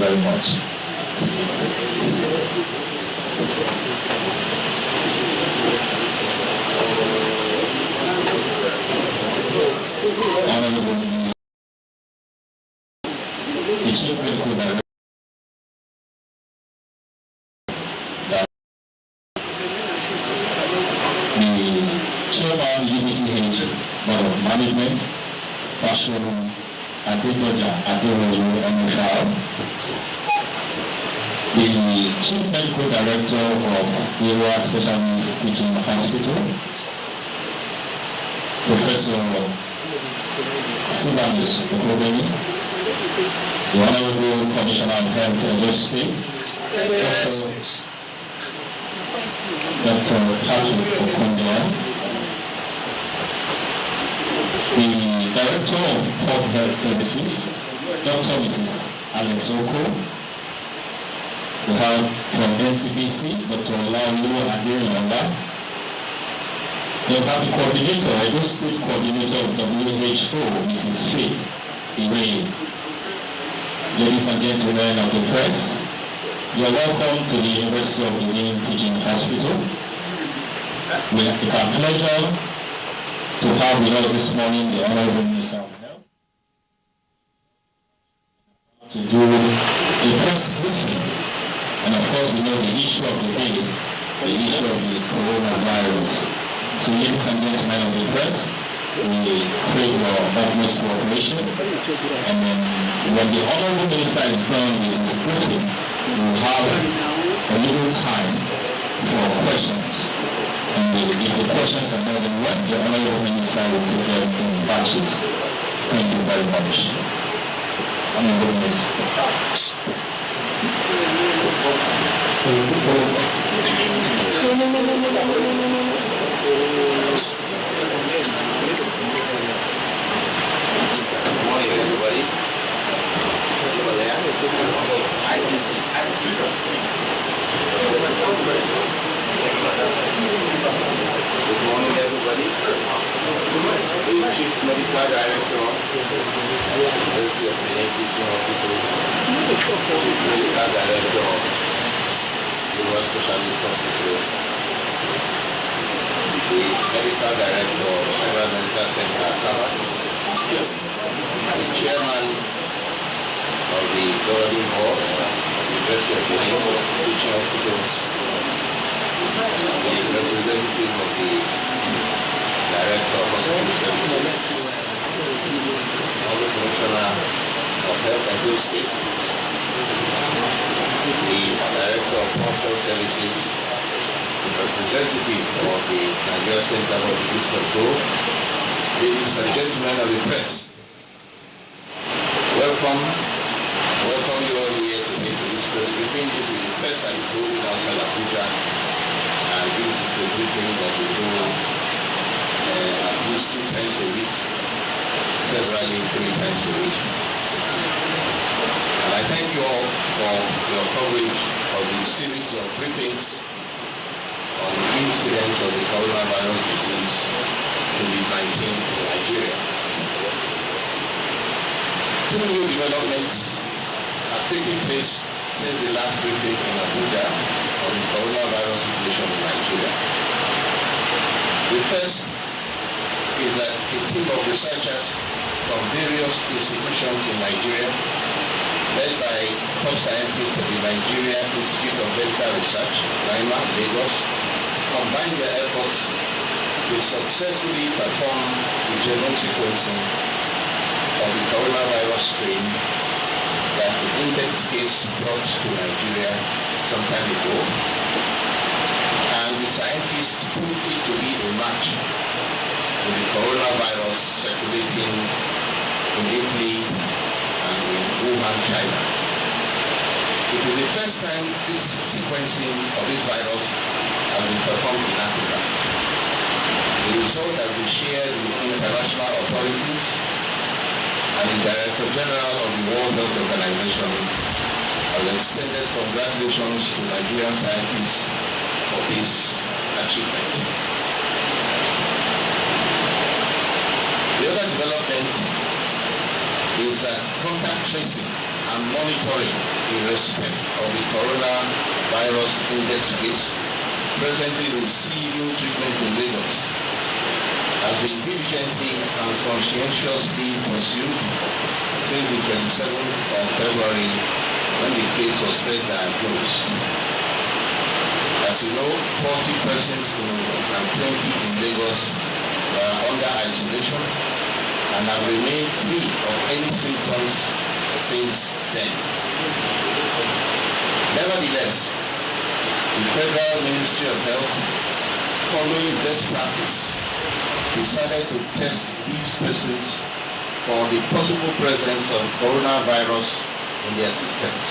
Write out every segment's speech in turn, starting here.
very much. Honorable Minister, the Chief Medical Director, the Chairman UBTH Board of Management, Pastor Abuja MFR, the Chief Medical Director of Area Specialist Teaching Hospital, Professor Sibanis Okobeni, the Honorable Commissioner of Health and Justice, Dr. Tatu Okondia, the Director of Pub Health Services, Dr. Mrs. Alex Oko. We have from NCBC, Dr. Laulu Adirlanda. We have the coordinator, Edo State Coordinator of WHO, Mrs. Faith Iwe. Ladies and gentlemen of the press, you are welcome to the University of Benin Teaching Hospital. It's our pleasure to have with us this morning the Honorable Minister of Health to do a press briefing. And of course, we know the issue of the day, the issue of the coronavirus. So, ladies and gentlemen of the press, we pray your utmost cooperation. And then, when the Honorable Minister is done with his briefing, we will have a little time for questions. And if the questions are more than one, the Honorable Minister will take them in batches. Thank you very much. Honorable Minister. Good morning, everybody. Good morning, everybody. The Chief Medical Director of the University of Benin Teaching Hospital, Chief Medical Director of the Area Specialist Hospital, the Medical Director of Federal Medical Center, Sabas, the Chairman of the Governing Board of the University of Benin Teaching Hospital, the representative of the Director of Hospital Services, the Commissioner of Health and Justice, the Director of Hospital Services, the representative of the Nigerian Center for Disease Control, ladies and gentlemen of the press. Welcome you all here today to this press briefing. This is the first time it's holding outside Abuja, and this is a briefing that we do at least 2 times a week, severally 3 times a week. And I thank you all for your coverage of the series of briefings on the incidence of the coronavirus disease COVID-19 in Nigeria. 2 new developments have taken place since the last briefing in Abuja on the coronavirus situation in Nigeria. The first is that a team of researchers from various institutions in Nigeria, led by top scientists of the Nigerian Institute of Medical Research, NIMA, Lagos, combined their efforts to successfully perform the genome sequencing of the coronavirus strain that the index case brought to Nigeria some time ago, and the scientists proved it to be a match to the coronavirus circulating in Italy and in Wuhan, China. It is the first time this sequencing of this virus has been performed in Africa. The result has been shared with international authorities, and the Director General of the World Health Organization has extended congratulations to Nigerian scientists for this achievement. The other development is that contact tracing and monitoring in respect of the coronavirus index case presently receiving treatment in Lagos has been diligently and conscientiously pursued since the 27th of February when the case was first diagnosed. As you know, 40 persons in Ogun and 20 in Lagos were under isolation and have remained free of any symptoms since then. Nevertheless, the Federal Ministry of Health, following best practice, decided to test these persons for the possible presence of coronavirus in their systems.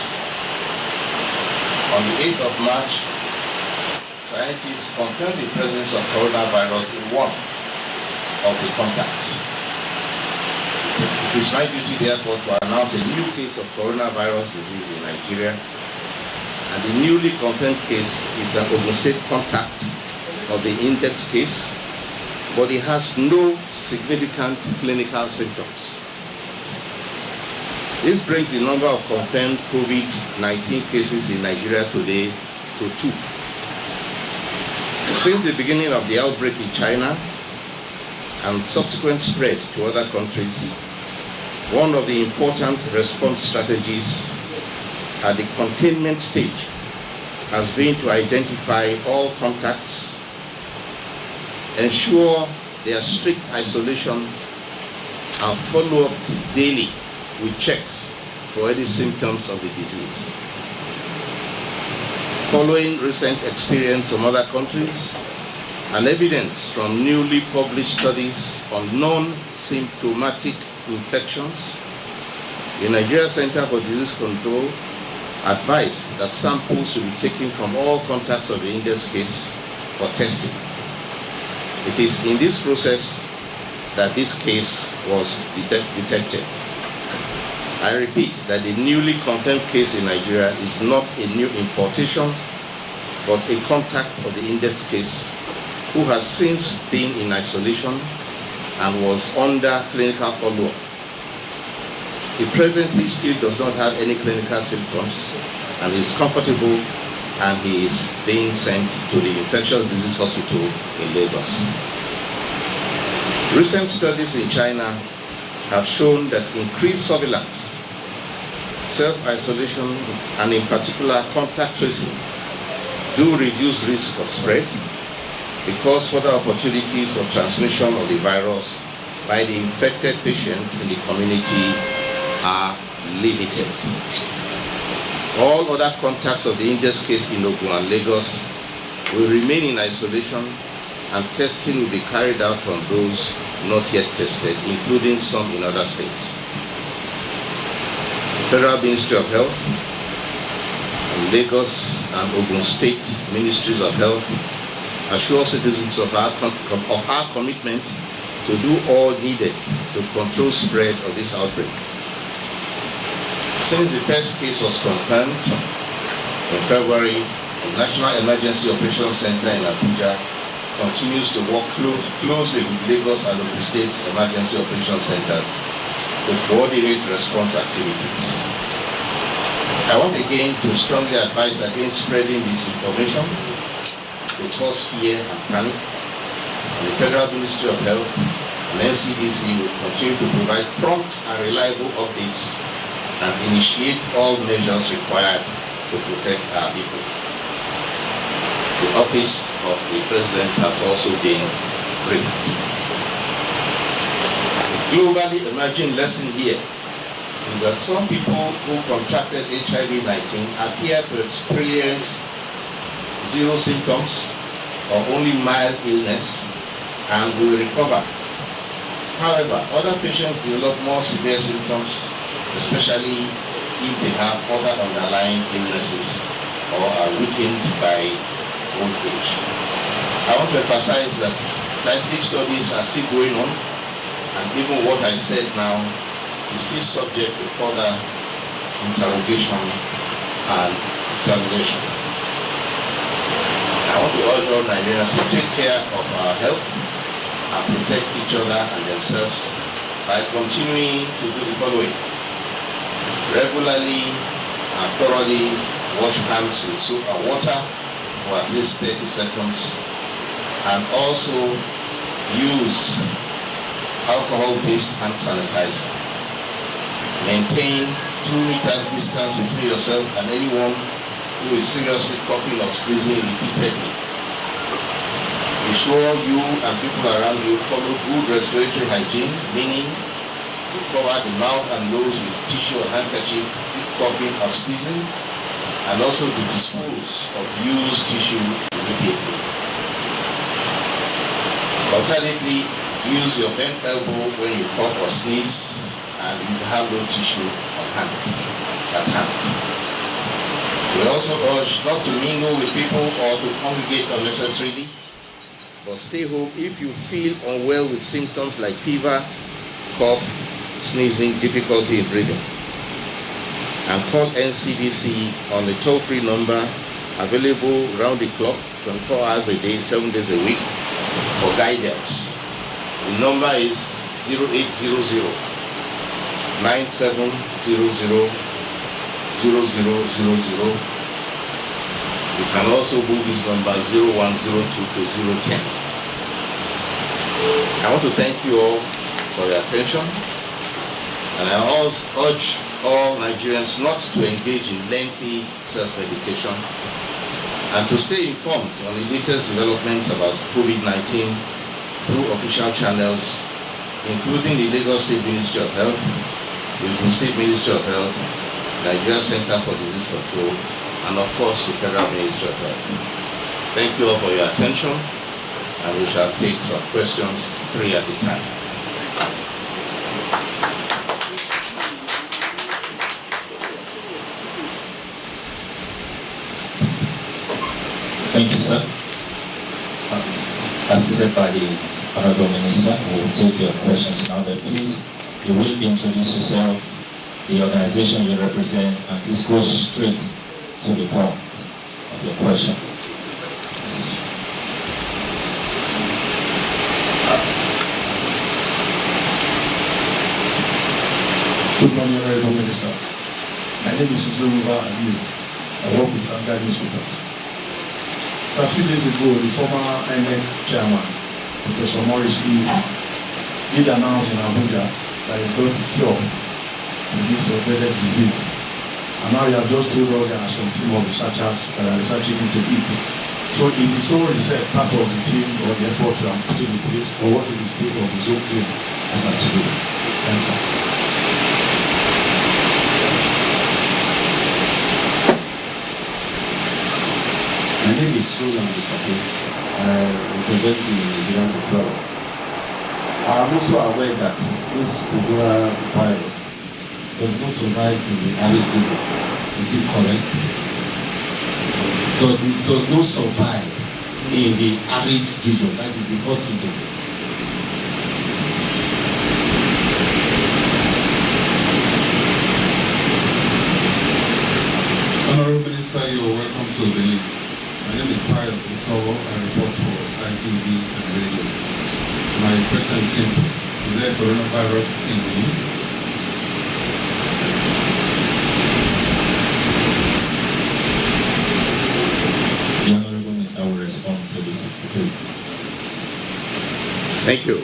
On the 8th of March, scientists confirmed the presence of coronavirus in one of the contacts. It is my duty, therefore, to announce a new case of coronavirus disease in Nigeria, and the newly confirmed case is an Ogun State contact of the index case, but it has no significant clinical symptoms. This brings the number of confirmed COVID-19 cases in Nigeria today to 2. Since the beginning of the outbreak in China and subsequent spread to other countries, one of the important response strategies at the containment stage has been to identify all contacts, ensure their strict isolation, and follow up daily with checks for any symptoms of the disease. Following recent experience from other countries and evidence from newly published studies on non-symptomatic infections, the Nigeria Center for Disease Control advised that samples should be taken from all contacts of the index case for testing. It is in this process that this case was detected. I repeat that the newly confirmed case in Nigeria is not a new importation, but a contact of the index case who has since been in isolation and was under clinical follow-up. He presently still does not have any clinical symptoms and is comfortable, and he is being sent to the infectious disease hospital in Lagos. Recent studies in China have shown that increased surveillance, self-isolation, and in particular contact tracing do reduce risk of spread because further opportunities for transmission of the virus by the infected patient in the community are limited. All other contacts of the index case in Ogun and Lagos will remain in isolation, and testing will be carried out on those not yet tested, including some in other states. The Federal Ministry of Health and Lagos and Ogun State Ministries of Health assure citizens of our commitment to do all needed to control spread of this outbreak. Since the first case was confirmed in February, the National Emergency Operations Center in Abuja continues to work closely with Lagos and Ogun State's emergency operations centers to coordinate response activities. I want again to strongly advise against spreading misinformation to cause fear and panic. The Federal Ministry of Health and NCDC will continue to provide prompt and reliable updates and initiate all measures required to protect our people. The office of the President has also been briefed. The globally emerging lesson here is that some people who contracted HIV-19 appear to experience zero symptoms or only mild illness and will recover. However, other patients develop more severe symptoms, especially if they have other underlying illnesses or are weakened by old age. I want to emphasize that scientific studies are still going on, and even what I said now is still subject to further interrogation and examination. I want to urge all Nigerians to take care of our health and protect each other and themselves by continuing to do the following. Regularly and thoroughly wash hands with soap and water for at least 30 seconds, and also use alcohol-based hand sanitizer. Maintain 2 meters distance between yourself and anyone who is seriously coughing or sneezing repeatedly. Be sure you and people around you follow good respiratory hygiene, meaning to cover the mouth and nose with tissue or handkerchief if coughing or sneezing, and also to dispose of used tissue immediately. Alternately, use your bent elbow when you cough or sneeze and you have no tissue at hand. We also urge not to mingle with people or to congregate unnecessarily, but stay home if you feel unwell with symptoms like fever, cough, sneezing, difficulty in breathing. And call NCDC on the toll-free number available round the clock, 24 hours a day, 7 days a week for guidance. The number is 0800 9700 0000. You can also move this number 0102 to 010. I want to thank you all for your attention, and I also urge all Nigerians not to engage in lengthy self-education and to stay informed on the latest developments about COVID-19 through official channels, including the Lagos State Ministry of Health, the Ogun State Ministry of Health, Nigerian Center for Disease Control, and of course the Federal Ministry of Health. Thank you all for your attention, and we shall take some questions 3 at a time. Thank you, sir. As stated by the Honorable Minister, we will take your questions now. But please, you will introduce yourself, the organization you represent, and this goes straight to the point of your question. Good morning, Honorable Minister. My name is Uzoruba Aliyu. I work with Vanguard Newspapers. A few days ago, the former INEC chairman, Professor Morris Lee, did announce in Abuja that he's got a cure to this dreaded disease. And now he has just told us there are some team of researchers that are researching into it. So is his own research part of the team or the effort to put in place, or what is the state of his own claim as of today? Thank you. My name is Roland Isake. I represent the Nigerian Observer. I am also aware that this coronavirus does not survive in the arid region. Is it correct? Does not survive in the arid region, that is the hot region. Honorable Minister, you are welcome to Benin. My name is Pius Nsowo. I report for ITV and radio. My question is simple. Is there coronavirus in Benin? The Honorable Minister will respond to this. Thank you.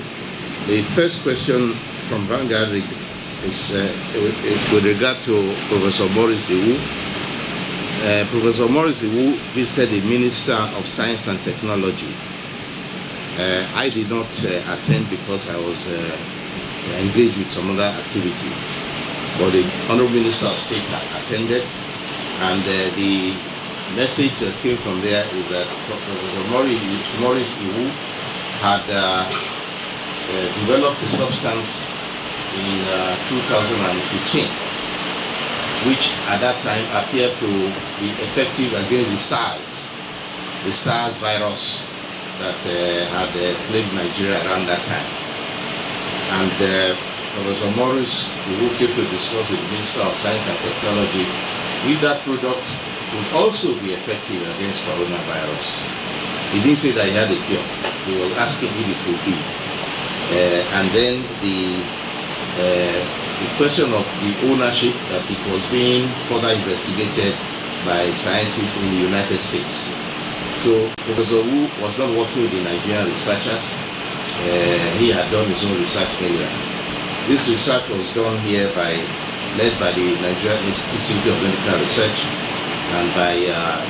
The first question from Vanguard is with regard to Professor Morris Iwu. Professor Morris Iwu visited the Minister of Science and Technology. I did not attend because I was engaged with some other activity. But the Honorable Minister of State attended, and the message that came from there is that Professor Morris Iwu had developed a substance in 2015, which at that time appeared to be effective against the SARS virus that had plagued Nigeria around that time. And Professor Morris, who came to discuss with the Minister of Science and Technology, if that product would also be effective against coronavirus. He didn't say that he had a cure. He was asking if it could be. And then the the question of the ownership, that it was being further investigated by scientists in the United States. So Professor Wu was not working with the Nigerian researchers. He had done his own research earlier. This research was done here led by the Nigerian Institute of Medical Research and by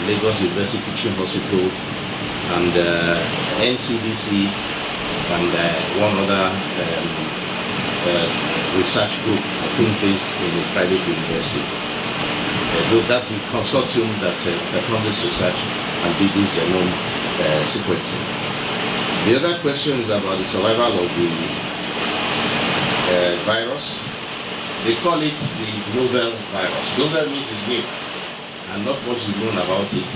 Lagos University Teaching Hospital and NCDC and one other research group, I think based in a private university. That's the consortium that performed this research and did this genome sequencing. The other question is about the survival of the virus. They call it the novel virus. Novel means it's new and not much is known about it.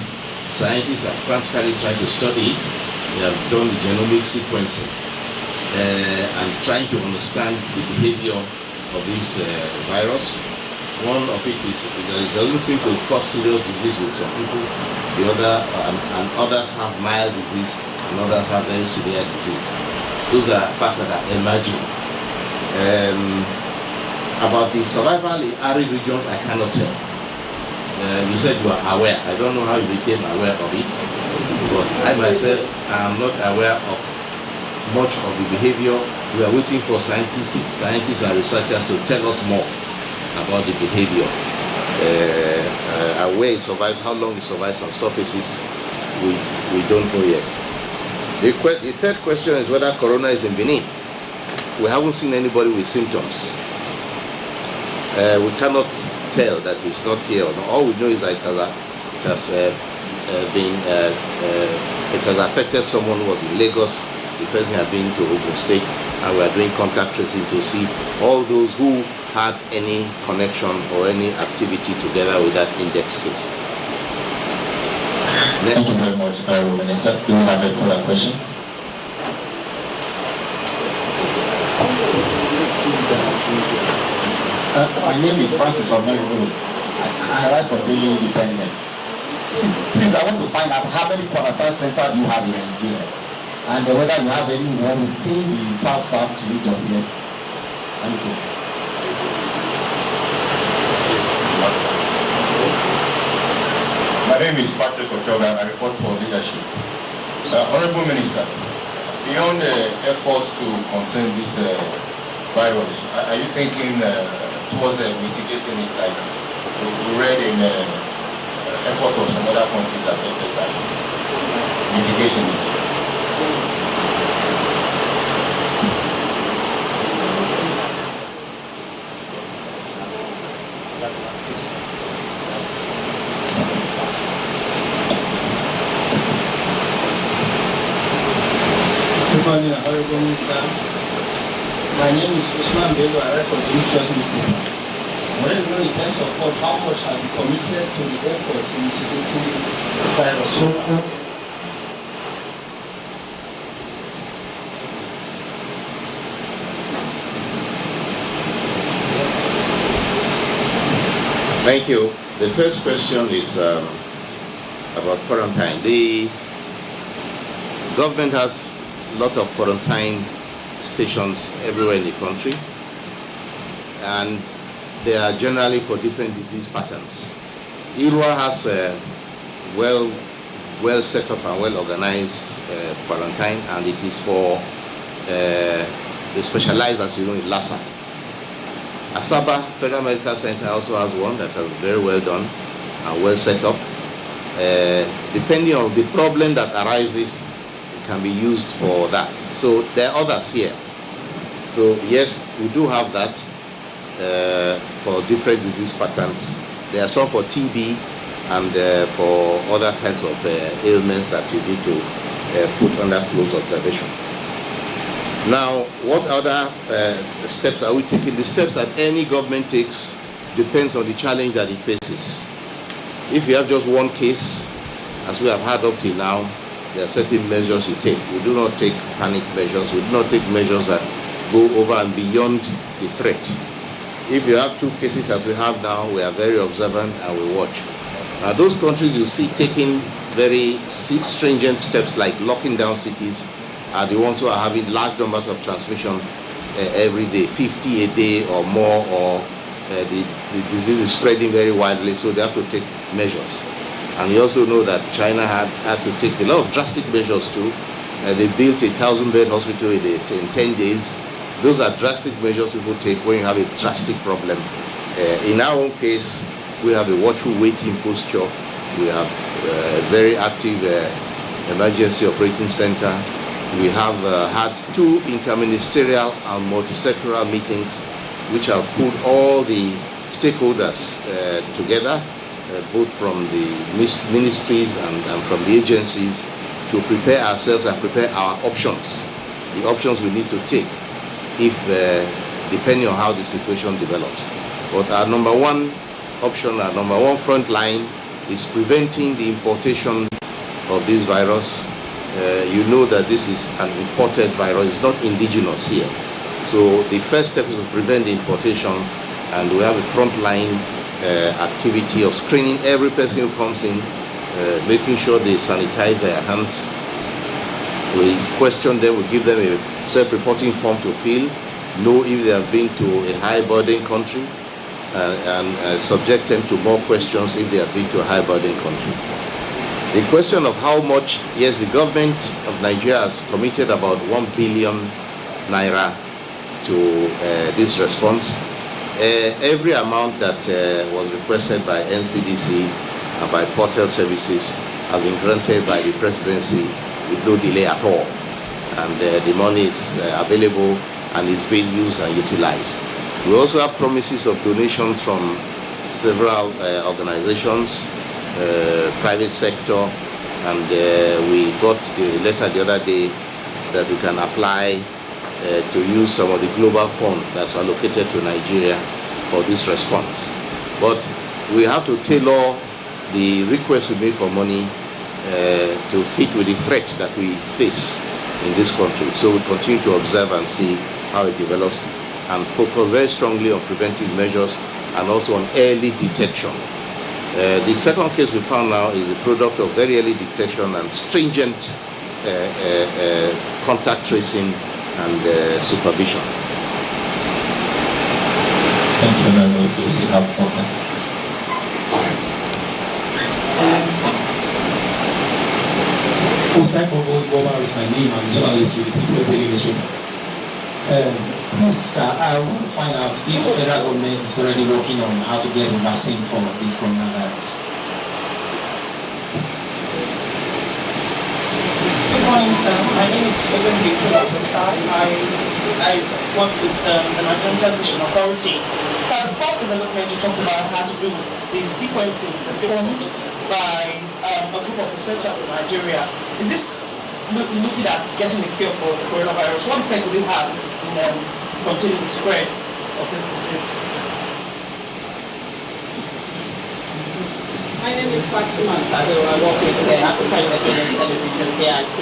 Scientists have frantically tried to study it. They have done the genomic sequencing and trying to understand the behavior of this virus. One of it is it doesn't seem to cause serious disease with some people. The other and others have mild disease and others have very severe disease. Those are facts that are emerging. About the survival in arid regions, I cannot tell. You said you are aware. I don't know how you became aware of it, but I myself am not aware of much of the behavior. We are waiting for scientists and researchers to tell us more about the behavior, where it survives, how long it survives on surfaces, we don't know yet. The third question is whether corona is in Benin. We haven't seen anybody with symptoms. We cannot tell that it's not here. All we know is that it has affected someone who was in Lagos. The person had been to Ogun State, and we are doing contact tracing to see all those who had any connection or any activity together with that index case. Thank you very much, Minister. Do we have a further question? My name is Francis Omero. I write for Daily Independent. Please, I want to find out how many quarantine centers you have in Nigeria, and whether you have anyone within the South region here. Thank you. My name is Patrick Ochoga. I report for leadership. Honorable Minister, beyond the efforts to contain this virus, are you thinking towards mitigating it, like we read in effort of some other countries affected by mitigation? Good morning, Honorable Minister. My name is Usman Bello. I write for the Nigerian newspaper. I want to know in terms of what, how much have you committed to the effort to mitigating this virus so far? Thank you. The first question is about quarantine. The government has a lot of quarantine stations everywhere in the country, and they are generally for different disease patterns. IRWA has a well set up and well organized quarantine, and it is for the specialized, as you know, in Lassa. Asaba Federal Medical Center also has one that is very well done and well set up. Depending on the problem that arises, it can be used for that. So there are others here. So yes, we do have that for different disease patterns. There are some for TB and for other kinds of ailments that you need to put under close observation. Now, what other steps are we taking? The steps that any government takes depends on the challenge that it faces. If you have just one case, as we have had up till now, there are certain measures you take. We do not take panic measures. We do not take measures that go over and beyond the threat. If you have 2 cases as we have now, we are very observant and we watch. Now, those countries you see taking very stringent steps like locking down cities are the ones who are having large numbers of transmission every day, 50 a day or more, or the disease is spreading very widely, so they have to take measures. And you also know that China had to take a lot of drastic measures too. They built a 1,000-bed hospital in 10 days. Those are drastic measures people take when you have a drastic problem. In our own case, we have a watchful waiting posture. We have a very active emergency operating center. We have had 2 interministerial and multi-sectoral meetings which have put all the stakeholders together, both from the ministries and from the agencies, to prepare ourselves and prepare our options, the options we need to take if, depending on how the situation develops. But our number one option, our number one front line is preventing the importation of this virus. You know that this is an imported virus, it's not indigenous here. So the first step is to prevent the importation, and we have a frontline activity of screening every person who comes in, making sure they sanitize their hands. We question them, we give them a self-reporting form to fill, know if they have been to a high-burden country, and subject them to more questions if they have been to a high-burden country. The question of how much, yes, the government of Nigeria has committed about 1 billion naira to this response. Every amount that was requested by NCDC and by Port Health Services have been granted by the presidency with no delay at all. And the money is available and is being used and utilized. We also have promises of donations from several organizations, private sector, and we got the letter the other day that we can apply to use some of the global funds that's allocated to Nigeria for this response. But we have to tailor the request we made for money to fit with the threat that we face in this country. So we continue to observe and see how it develops and focus very strongly on preventive measures and also on early detection. The second case we found now is a product of very early detection and stringent contact tracing and supervision. Thank you very much. Please have okay. Osako Goba is my name. I'm a journalist with the People's Daily Newspaper. Please, sir, I want to find out if the federal government is already working on how to get a vaccine for this coronavirus. Good morning, sir. My name is William Victor Obasai. I work with the Nigerian Transition Authority. So the first development you talked about had to do with the sequencing performed by a group of researchers in Nigeria. Is this looking at getting a cure for the coronavirus? What effect will it have in containing the spread of this disease? My name is Fatima Sado. I work with the African Television KIT.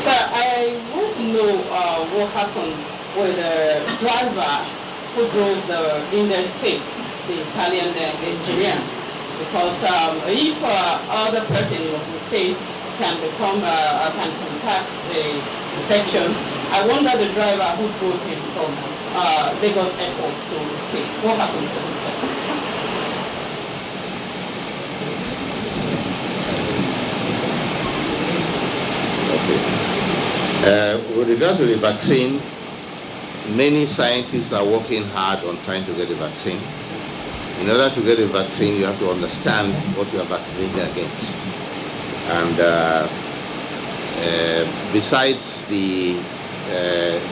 So I want to know what happened with the driver who drove the Indian space, the Italian and the Nigerian. Because if other person of the state can can contact the infection, I wonder the driver who drove him from Lagos Airport to the state. What happened to him? With regard to the vaccine, many scientists are working hard on trying to get a vaccine. In order to get a vaccine, you have to understand what you are vaccinating against. And besides the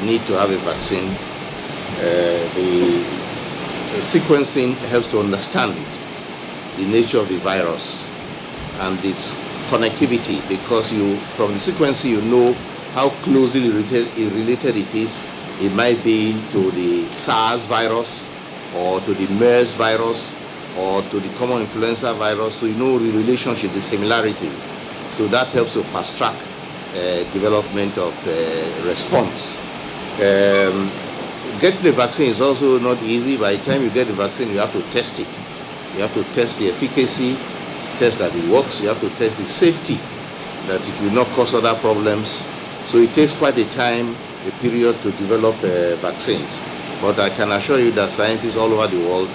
need to have a vaccine, the sequencing helps to understand the nature of the virus and its connectivity, because from the sequencing you know how closely related it is. It might be to the SARS virus, or to the MERS virus, or to the common influenza virus, so you know the relationship, the similarities. So that helps to fast track development of response. Getting the vaccine is also not easy. By the time you get the vaccine, you have to test it. You have to test the efficacy, test that it works. You have to test the safety, that it will not cause other problems. So it takes quite a time a period to develop vaccines. But I can assure you that scientists all over the world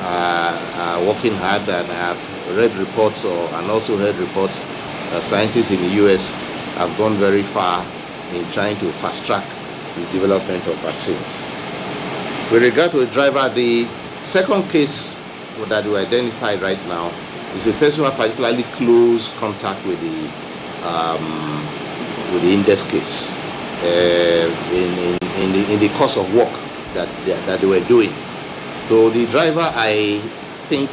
are working hard, and I have read reports and also heard reports that scientists in the US have gone very far in trying to fast-track the development of vaccines. With regard to the driver, the second case that we identified right now is a person who had particularly close contact with the index case in the course of work that they were doing. So the driver, I think,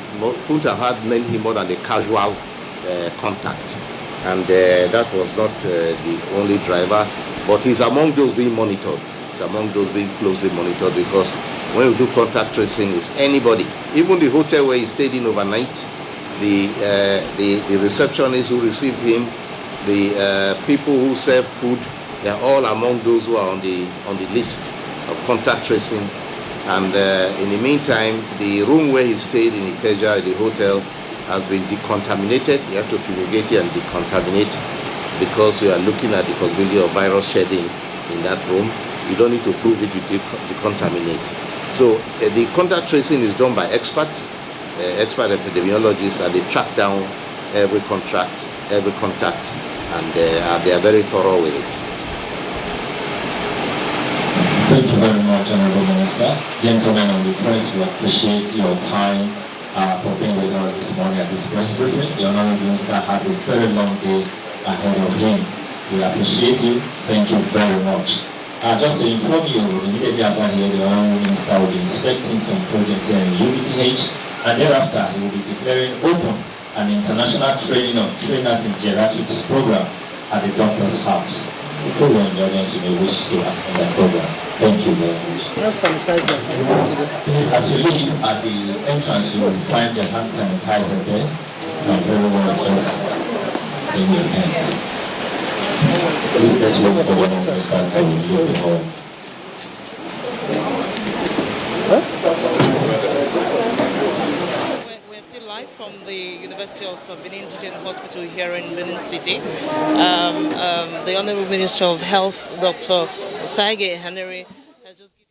couldn't have had many more than a casual contact, and that was not the only driver, but he's among those being monitored. He's among those being closely monitored, because when we do contact tracing, it's anybody, even the hotel where he stayed in overnight, the receptionist who received him, the people who served food, they are all among those who are on the list of contact tracing. And in the meantime, the room where he stayed in Ikeja, the hotel, has been decontaminated. You have to fumigate it and decontaminate, because we are looking at the possibility of virus shedding in that room. You don't need to prove it, you decontaminate. So the contact tracing is done by experts, expert epidemiologists, and they track down every contact, and they are very thorough with it. Thank you very much, Honorable Minister. Gentlemen of the press, we appreciate your time for being with us this morning at this press briefing. The Honorable Minister has a very long day ahead of him. We appreciate you. Thank you very much. Just to inform you, immediately after here, the Honorable Minister will be inspecting some projects here in UBTH, and thereafter he will be declaring open an international training of trainers in geriatrics program at the doctor's house. People in the audience you may wish to attend that program. Thank you very much. Please, as you leave at the entrance, you will find the hand sanitizer there. And very well just in your hands. Please, let's wait for one of the start to leave the hall. We're still live from the University of Benin Teaching Hospital here in Benin City. The Honorable Minister of Health, Dr. Osaige Hanere, has just given